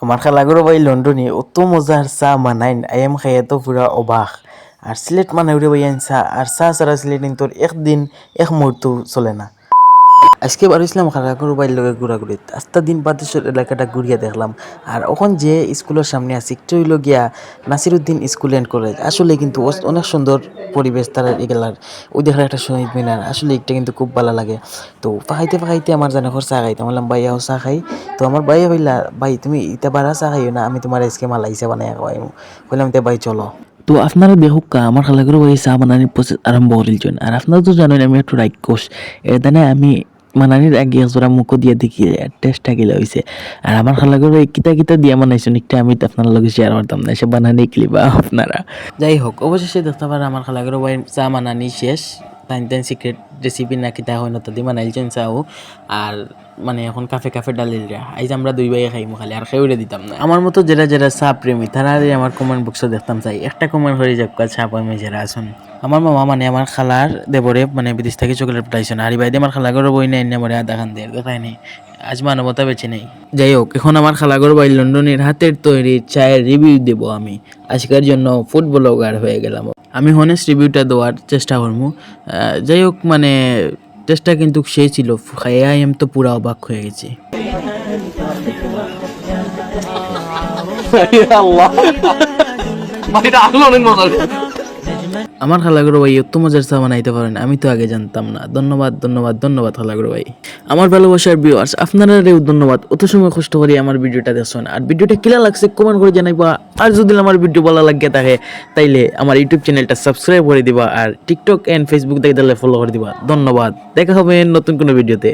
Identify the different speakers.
Speaker 1: আমার খালাগুলো ভাই লন্ডনে অত মজার চা মানাইন আইএম খাইয়া তো পুরা অবাক। আর সিলেট মানাইরে ভাই আইন চা আর চা ছাড়া সিলেট তোর একদিন এক মুহূর্ত চলে না। আজকে বাড়িছিলাম খালাগুলো ভাইয়ের লগে ঘোরাঘুরি আস্তা দিন বাদেশ্বর এলাকাটা ঘুরিয়া দেখলাম। আর এখন যে স্কুলের সামনে আছে একটু হইল গিয়া নাসিরুদ্দিন স্কুল অ্যান্ড কলেজ, আসলে কিন্তু অনেক সুন্দর পরিবেশ তারা এগুলার। ওই দেখার একটা শহীদ মিনার, আসলে এটা কিন্তু খুব ভালো লাগে। তো পাখাইতে আমার জানে ঘর চা খাইতাম, বললাম ভাই আও চা খাই। তো আমার ভাই হইলা ভাই তুমি ইটা বারা চা খাইও না, আমি তোমার আজকে মালাইসা বানাই খাওয়াই। বললাম তে ভাই চলো। তো আপনারা দেখুক আমার খালাগুলো ভাই চা বানানির প্রসেস আরম্ভ করিলছেন। আর আপনারা তো জানেন আমি একটু রাক্ষস, এর দানে আমি মানানির আগে একজোড়া মুখো দিয়ে দেখি টেস্টটা গিলা হয়েছে। আর আমার খালাগুলো কিতা কিতা দিয়ে বানাইছেন একটা আমি তো আপনার লগে শেয়ার করতাম না, সে বানানি ক্লিবা আপনারা। যাই হোক, অবশেষে দেখতে পারে আমার খালাগুলো ভাই চা বানানি শেষ। তাই সিক্রেট রেসিপি না কিতা হয় না তাদের বানাইছেন চাও। আর মানে এখন কাফে ডালিলরা আইজ আমরা দুই ভাই খাইমু খালি, আর খেউরে দিতাম না। আমার মতো যারা চা প্রেমী তারা আমার কমেন্ট বক্সে দেখতাম চাই, একটা কমেন্ট হয়ে যাক চা প্রেমী যারা আছেন। আমার মামা মানে আমার খালার দেবরে মানে বিদেশ থেকে চকলেট পাঠাইছেন, আর বাইদে আমার খালাগরও বই নাই না মরে আধা খান দিয়ে দেখায় নেই, আজ মানবতা বেঁচে নেই। যাই হোক, এখন আমার খালাগর বাই লন্ডনের হাতের তৈরি চায়ের রিভিউ দেব আমি। আজকের জন্য ফুড ব্লগার হয়ে গেলাম আমি, হনেস্ট রিভিউটা দেওয়ার চেষ্টা করবো। যাই হোক, মানে টেস্টটা কিন্তু সেই ছিল, খাইয়া আমি তো পুরা অবাক হয়ে গেছি। আমার খালাগুলো ভাই এত মজার চা বানাইতে পারেন আমি তো আগে জানতাম না। ধন্যবাদ খালাগুলো ভাই। আমার ভালোবাসার ভিউয়ার্স আপনারাও ধন্যবাদ, অত সময় কষ্ট করে আমার ভিডিওটা দেখছেন। আর ভিডিওটা কিলা লাগছে কমেন্ট করে জানাইবা। আর যদি আমার ভিডিও ভালো লাগে থাকে তাইলে আমার ইউটিউব চ্যানেলটা সাবস্ক্রাইব করে দিবা, আর টিকটক এন্ড ফেসবুক দেখে ফলো করে দিবা। ধন্যবাদ, দেখা হবে নতুন কোনো ভিডিওতে।